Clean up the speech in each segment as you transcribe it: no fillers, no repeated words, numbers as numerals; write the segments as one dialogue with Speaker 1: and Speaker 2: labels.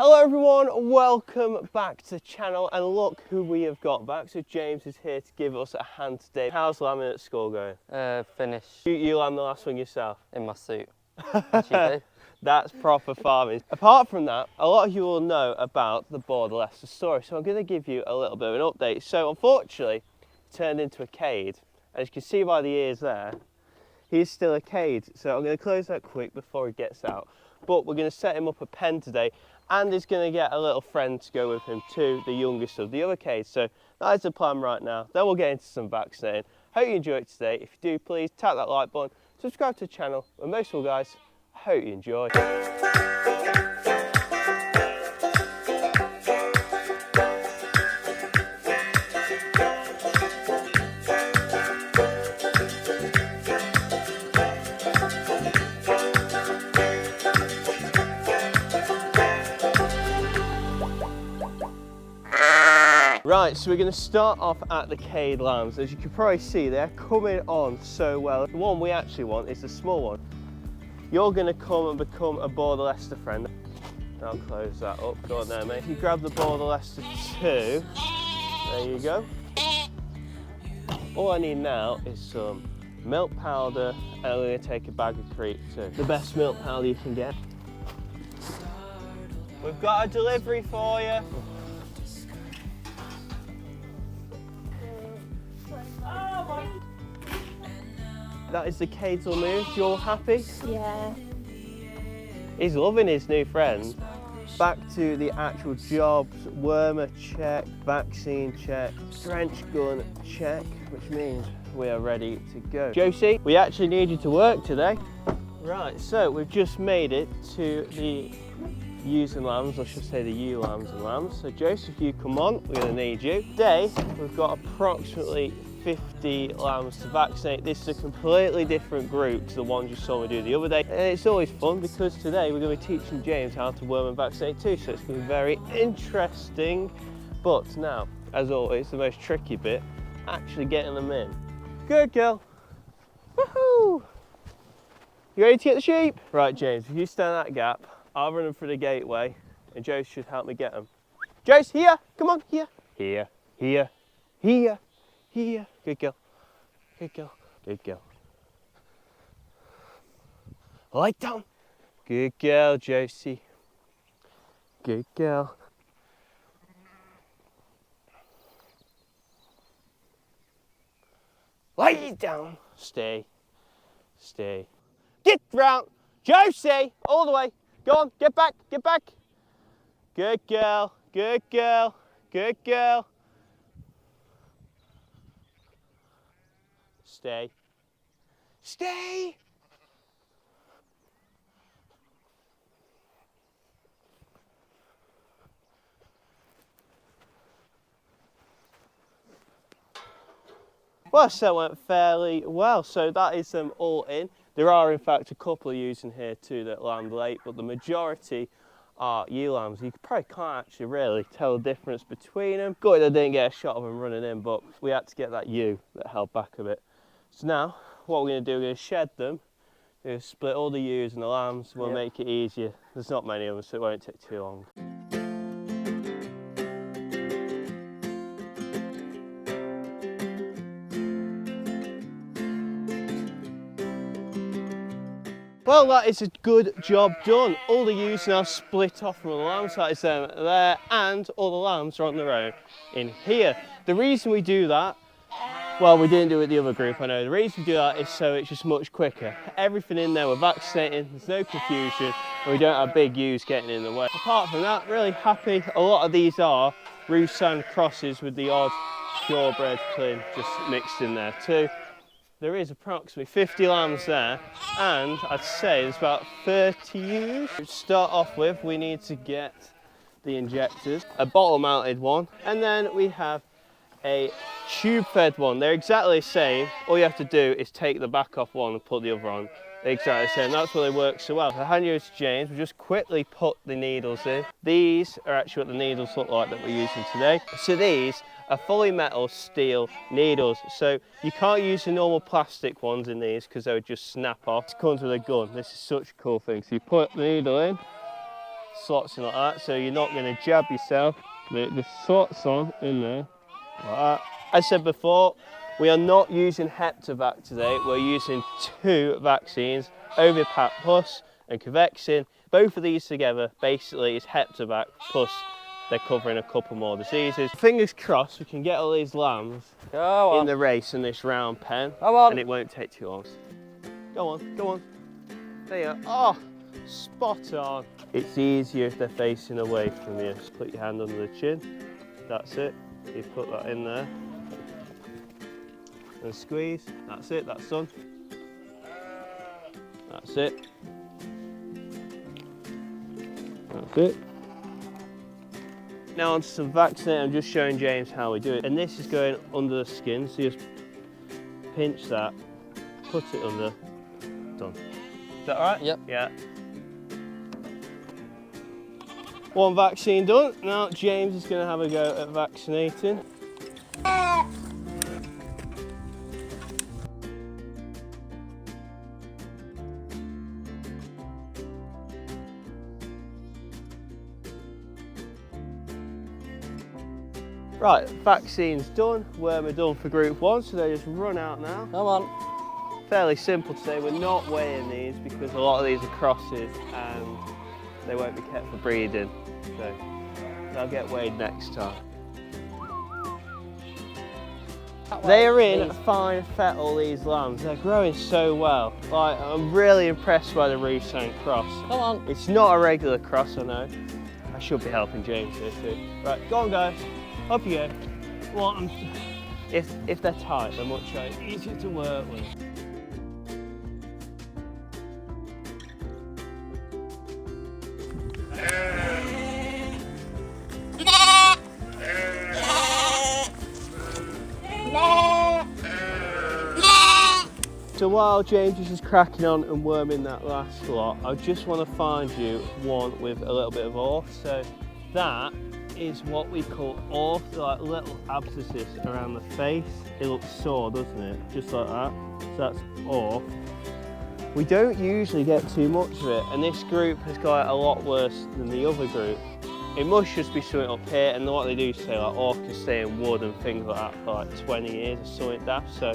Speaker 1: Hello everyone, welcome back to the channel, and look who we have got back. So James is here to give us a hand today. How's lambing at school going?
Speaker 2: Finished.
Speaker 1: You lamb the last one yourself?
Speaker 2: In my suit. As you do.
Speaker 1: That's proper farming. Apart from that, a lot of you will know about the Border Leicester story, so I'm going to give you a little bit of an update. So unfortunately, it turned into a cade. As you can see by the ears there, he's still a cade. So I'm going to close that quick before he gets out. But we're going to set him up a pen today, and he's going to get a little friend to go with him too, the youngest of the other cades. So that is the plan right now. Then we'll get into some vaccinating. Hope you enjoy it today. If you do, please tap that like button, subscribe to the channel, and most of all guys, I hope you enjoy. Right, so we're going to start off at the cade lambs. As you can probably see, they're coming on so well. The one we actually want is the small one. You're going to come and become a Border Leicester friend. I'll close that up. Go on there, mate. If you grab the Border Leicester 2, there you go. All I need now is some milk powder, and I'm going to take a bag of Crete too. The best milk powder you can get. We've got a delivery for you. That is the cades all moved. You all happy?
Speaker 3: Yeah.
Speaker 1: He's loving his new friend. Back to the actual jobs. Wormer check, vaccine check, drench gun check, which means we are ready to go. Josie, we actually need you to work today. Right, so we've just made it to the ewes and lambs, or I should say the ewe lambs and lambs. So Josie, if you come on, we're going to need you. Today, we've got approximately 50 lambs to vaccinate. This is a completely different group to the ones you saw me do the other day, and it's always fun because today we're going to be teaching James how to worm and vaccinate too, so it's going to be very interesting. But now, as always, the most tricky bit, actually getting them in. Good girl. Woohoo! You ready to get the sheep? Right, James, if you stand that gap, I'll run them through the gateway and Jace should help me get them. Jace, here, come on, here. Here, here, here. Here, good girl, good girl, good girl. Light down. Good girl, Josie. Good girl. Lay down. Stay, stay. Get round, Josie, all the way. Go on, get back, get back. Good girl, good girl, good girl. Stay. Stay! Well, so it went fairly well. So that is them all in. There are in fact a couple of ewes in here too that lambed late, but the majority are ewe lambs. You probably can't actually really tell the difference between them. Good, I didn't get a shot of them running in, but we had to get that ewe that held back a bit. So now, what we're going to do, we're going to shed them, we're going to split all the ewes and the lambs, we'll make it easier. There's not many of them, so it won't take too long. Well, that is a good job done. All the ewes are now split off from the lambs, that is them there, and all the lambs are on their own in here. The reason we do that, well, we didn't do it the other group, I know. The reason we do that is so it's just much quicker. Everything in there, we're vaccinating, there's no confusion, and we don't have big ewes getting in the way. Apart from that, really happy. A lot of these are Russan crosses with the odd purebred clean just mixed in there too. There is approximately 50 lambs there, and I'd say there's about 30 ewes. To start off with, we need to get the injectors, a bottle mounted one, and then we have a tube fed one. They're exactly the same. All you have to do is take the back off one and put the other on. They're exactly the same. That's why they work so well. I'll hand you to James. We'll just quickly put the needles in. These are actually what the needles look like that we're using today. So these are fully metal steel needles. So you can't use the normal plastic ones in these because they would just snap off. It comes with a gun. This is such a cool thing. So you put the needle in, slots in like that, so you're not going to jab yourself. The slots on in there, like that. As I said before, we are not using Heptavac today, we're using 2 vaccines, Ovipac Plus and Covexin. Both of these together basically is Heptavac plus they're covering a couple more diseases. Fingers crossed we can get all these lambs in the race in this round pen.
Speaker 2: Come on.
Speaker 1: And it won't take too long. Go on, go on. There you are. Oh, spot on. It's easier if they're facing away from you. Just put your hand under the chin. That's it. You put that in there. And squeeze. That's it, that's done. That's it. That's it. Now onto some vaccinating. I'm just showing James how we do it. And this is going under the skin, so you just pinch that, put it under, done. Is that all right?
Speaker 2: Yep.
Speaker 1: Yeah. One vaccine done. Now James is going to have a go at vaccinating. Right, vaccine's done, worm are done for group 1, so they just run out now.
Speaker 2: Come on.
Speaker 1: Fairly simple today, we're not weighing these because a lot of these are crosses and they won't be kept for breeding, so they'll get weighed next time. They are in fine fettle, these lambs, they're growing so well. Like, I'm really impressed by the Roussan cross.
Speaker 2: Come on.
Speaker 1: It's not a regular cross, I know. I should be helping James here too. Right, go on guys. Up you go. Well, if they're tight, they're much easier to work with. So while James is just cracking on and worming that last lot, I just want to find you one with a little bit of orth. So that is what we call orth, like little abscesses around the face. It looks sore, doesn't it? Just like that. So that's orth. We don't usually get too much of it, and this group has got it a lot worse than the other group. It must just be something up here, and what they do say, like orth can stay in wood and things like that for like 20 years or something daft. So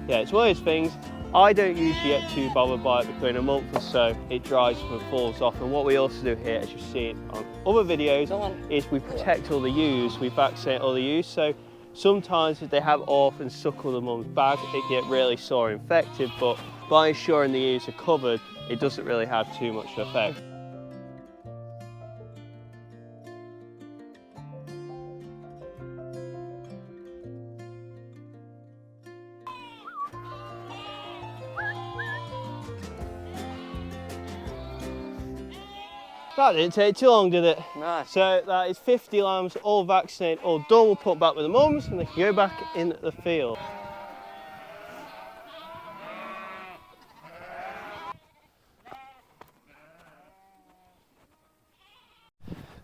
Speaker 1: yeah, it's one of those things. I don't usually get too bothered by it because in a month or so it dries up and falls off. And what we also do here, as you've seen on other videos, is we protect all the ewes, we vaccinate all the ewes. So sometimes if they have orth and suckle the mum's bag, it can get really sore and infected, but by ensuring the ewes are covered, it doesn't really have too much of an effect. That didn't take too long, did it?
Speaker 2: Nice.
Speaker 1: So that is 50 lambs, all vaccinated, all done. We'll put back with the mums and they can go back in the field.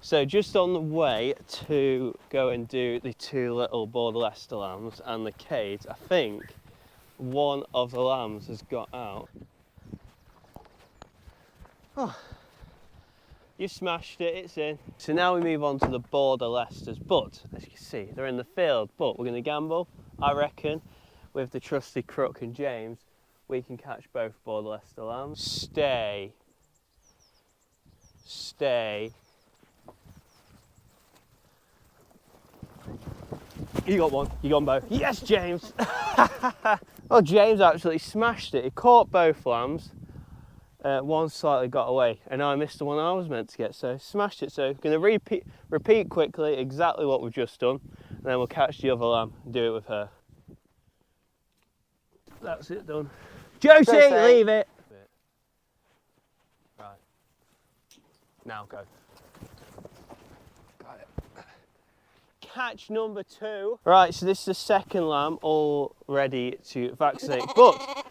Speaker 1: So just on the way to go and do the 2 little Border Leicester lambs and the cage, I think one of the lambs has got out. Oh. You smashed it, it's in. So now we move on to the Border Leicesters, but as you can see, they're in the field, but we're going to gamble. I reckon with the trusty Crook and James, we can catch both Border Leicester lambs. Stay. Stay. You got one, you got them both. Yes, James! Well, James absolutely smashed it. He caught both lambs. One slightly got away, and I missed the one I was meant to get, so smashed it. So I'm going to repeat quickly exactly what we've just done, and then we'll catch the other lamb and do it with her. That's it done. Josie, leave it! Right. Now go. Got it. Catch number 2. Right, so this is the second lamb, all ready to vaccinate, but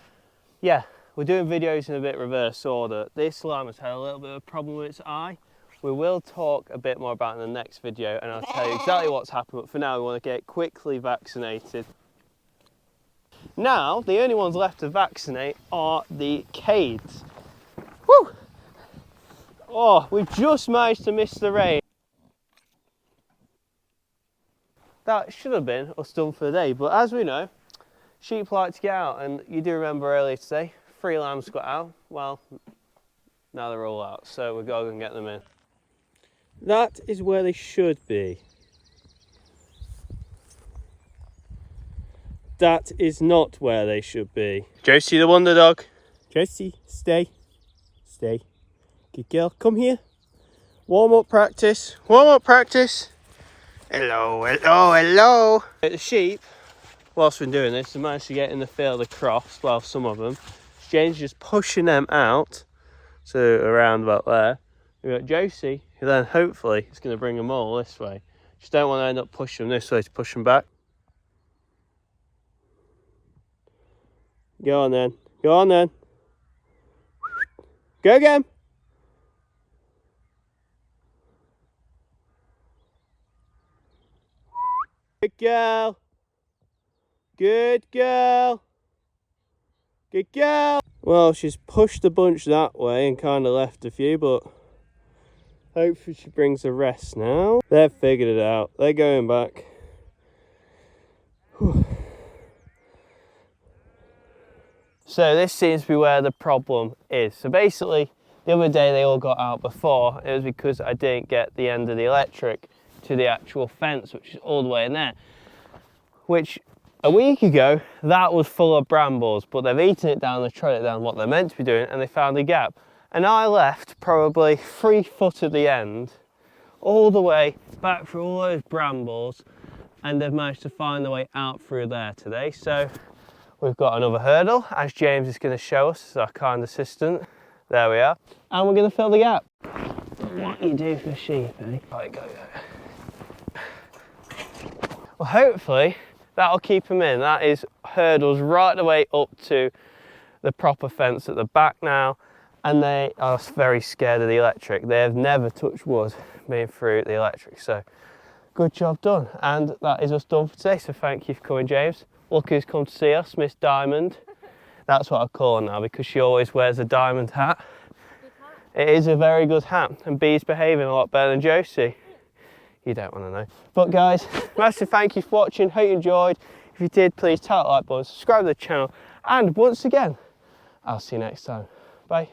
Speaker 1: yeah. We're doing videos in a bit reverse order. This lamb has had a little bit of a problem with its eye. We will talk a bit more about it in the next video and I'll tell you exactly what's happened, but for now we want to get it quickly vaccinated. Now, the only ones left to vaccinate are the cades. Woo! Oh, we've just managed to miss the rain. That should have been us done for the day, but as we know, sheep like to get out, and you do remember earlier today, 3 lambs got out. Well, now they're all out, so we've got to go and get them in. That is where they should be. That is not where they should be. Josie the wonder dog. Josie, stay. Stay. Good girl, come here. Warm up practice. Warm up practice. Hello, hello, hello. The sheep, whilst we're doing this, they managed to get in the field across, well, some of them. Jane's just pushing them out, so around about there. We've got Josie, who then hopefully is going to bring them all this way. Just don't want to end up pushing them this way to push them back. Go on then. Go on then. Go again. Good girl. Good girl. Good girl. Well, she's pushed the bunch that way and kind of left a few, but hopefully she brings the rest now. They've figured it out. They're going back. Whew. So this seems to be where the problem is. So basically, the other day they all got out before. It was because I didn't get the end of the electric to the actual fence, which is all the way in there. Which, a week ago, that was full of brambles, but they've eaten it down, they've trod it down what they're meant to be doing, and they found a gap. And I left probably 3 foot at the end, all the way back through all those brambles, and they've managed to find their way out through there today. So we've got another hurdle, as James is going to show us as our kind assistant. There we are. And we're going to fill the gap. What you do for sheep, eh? Right, go. Well, hopefully that'll keep them in. That is hurdles right the way up to the proper fence at the back now. And they are very scared of the electric. They have never touched wood being through the electric. So good job done. And that is us done for today. So thank you for coming, James. Look who's come to see us, Miss Diamond. That's what I call her now because she always wears a diamond hat. It is a very good hat, and Bee's behaving a lot better than Josie. You don't want to know. But guys, massive thank you for watching. Hope you enjoyed. If you did, please tap the like button, subscribe to the channel, and once again, I'll see you next time. Bye.